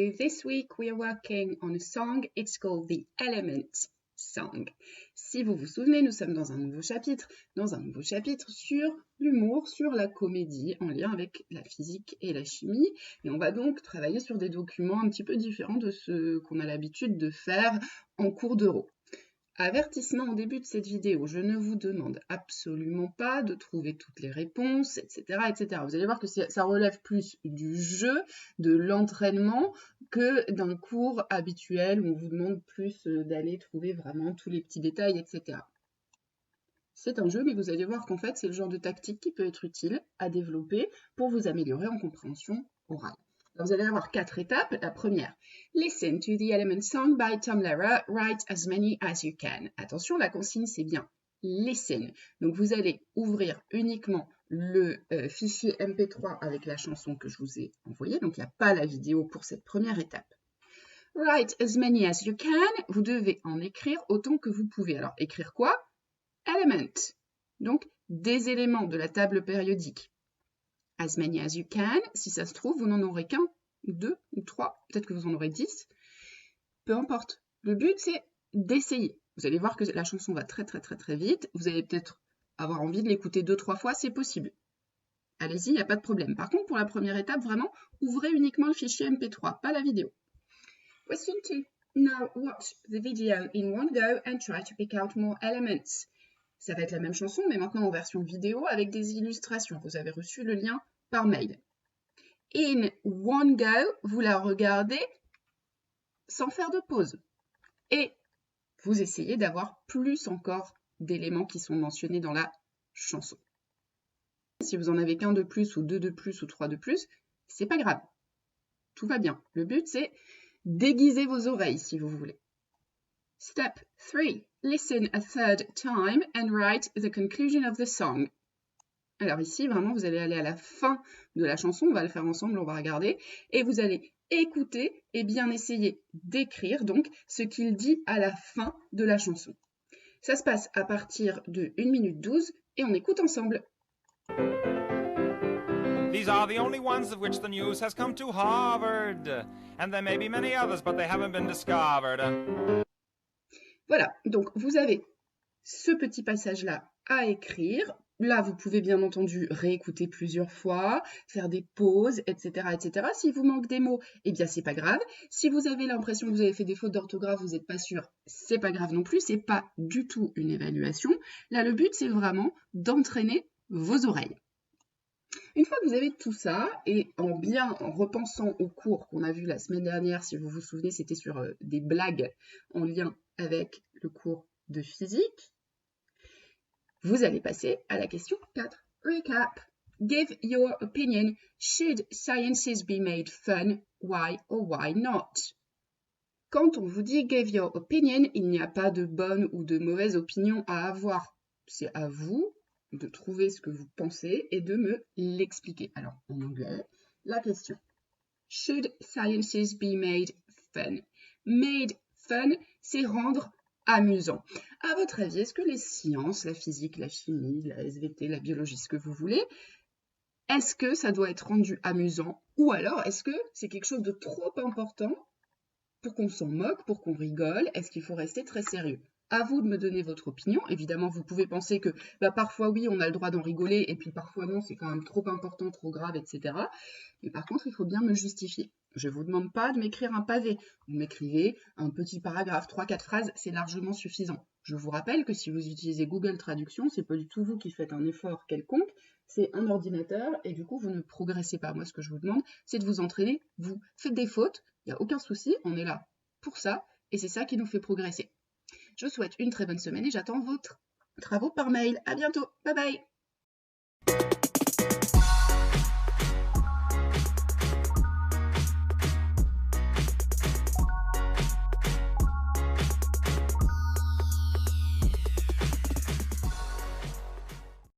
So this week we are working on a song. It's called The Element Song. Si vous vous souvenez, nous sommes dans un nouveau chapitre sur l'humour, sur la comédie en lien avec la physique et la chimie. Et on va donc travailler sur des documents un petit peu différents de ce qu'on a l'habitude de faire en cours d'euro. Avertissement au début de cette vidéo, je ne vous demande absolument pas de trouver toutes les réponses, etc., etc. Vous allez voir que ça relève plus du jeu, de l'entraînement, que d'un cours habituel où on vous demande plus d'aller trouver vraiment tous les petits détails, etc. C'est un jeu, mais vous allez voir qu'en fait, c'est le genre de tactique qui peut être utile à développer pour vous améliorer en compréhension orale. Alors, vous allez avoir 4 étapes. La première, listen to the Element Song by Tom Lehrer, write as many as you can. Attention, la consigne, c'est bien listen. Donc, vous allez ouvrir uniquement le fichier MP3 avec la chanson que je vous ai envoyée. Donc, il n'y a pas la vidéo pour cette première étape. Write as many as you can. Vous devez en écrire autant que vous pouvez. Alors, écrire quoi? Element. Donc, des éléments de la table périodique. As many as you can, si ça se trouve, vous n'en aurez qu'un, ou 2, ou 3, peut-être que vous en aurez 10. Peu importe. Le but, c'est d'essayer. Vous allez voir que la chanson va très vite. Vous allez peut-être avoir envie de l'écouter 2-3 fois, c'est possible. Allez-y, il n'y a pas de problème. Par contre, pour la première étape, vraiment, ouvrez uniquement le fichier MP3, pas la vidéo. Question 2. Now watch the video in one go and try to pick out more elements. Ça va être la même chanson, mais maintenant en version vidéo avec des illustrations. Vous avez reçu le lien par mail. In one go, vous la regardez sans faire de pause. Et vous essayez d'avoir plus encore d'éléments qui sont mentionnés dans la chanson. Si vous en avez qu'un de plus, ou 2 de plus, ou 3 de plus, c'est pas grave. Tout va bien. Le but, c'est déguiser vos oreilles, si vous voulez. Step 3. Listen a third time and write the conclusion of the song. Alors ici, vraiment, vous allez aller à la fin de la chanson. On va le faire ensemble, on va regarder. Et vous allez écouter et bien essayer d'écrire donc ce qu'il dit à la fin de la chanson. Ça se passe à partir de 1 minute 12 et on écoute ensemble. These are the only ones of which the news has come to Harvard. And there may be many others, but they haven't been discovered. Voilà, donc vous avez ce petit passage-là à écrire. Là, vous pouvez bien entendu réécouter plusieurs fois, faire des pauses, etc., etc. S'il vous manque des mots, eh bien, c'est pas grave. Si vous avez l'impression que vous avez fait des fautes d'orthographe, vous n'êtes pas sûr, c'est pas grave non plus. C'est pas du tout une évaluation. Là, le but, c'est vraiment d'entraîner vos oreilles. Une fois que vous avez tout ça, et en repensant au cours qu'on a vu la semaine dernière, si vous vous souvenez, c'était sur des blagues en lien avec le cours de physique, vous allez passer à la question 4. Recap. Give your opinion. Should sciences be made fun? Why or why not? Quand on vous dit give your opinion, il n'y a pas de bonne ou de mauvaise opinion à avoir. C'est à vous de trouver ce que vous pensez et de me l'expliquer. Alors, en anglais, la question. Should sciences be made fun? Made fun, c'est rendre amusant. À votre avis, est-ce que les sciences, la physique, la chimie, la SVT, la biologie, ce que vous voulez, est-ce que ça doit être rendu amusant? Ou alors, est-ce que c'est quelque chose de trop important pour qu'on s'en moque, pour qu'on rigole? Est-ce qu'il faut rester très sérieux? À vous de me donner votre opinion. Évidemment, vous pouvez penser que parfois, oui, on a le droit d'en rigoler, et puis parfois, non, c'est quand même trop important, trop grave, etc. Mais par contre, il faut bien me justifier. Je ne vous demande pas de m'écrire un pavé. Vous m'écrivez un petit paragraphe, 3-4 phrases, c'est largement suffisant. Je vous rappelle que si vous utilisez Google Traduction, c'est pas du tout vous qui faites un effort quelconque, c'est un ordinateur, et du coup, vous ne progressez pas. Moi, ce que je vous demande, c'est de vous entraîner. Vous faites des fautes, il n'y a aucun souci, on est là pour ça, et c'est ça qui nous fait progresser. Je vous souhaite une très bonne semaine et j'attends vos travaux par mail. À bientôt. Bye bye.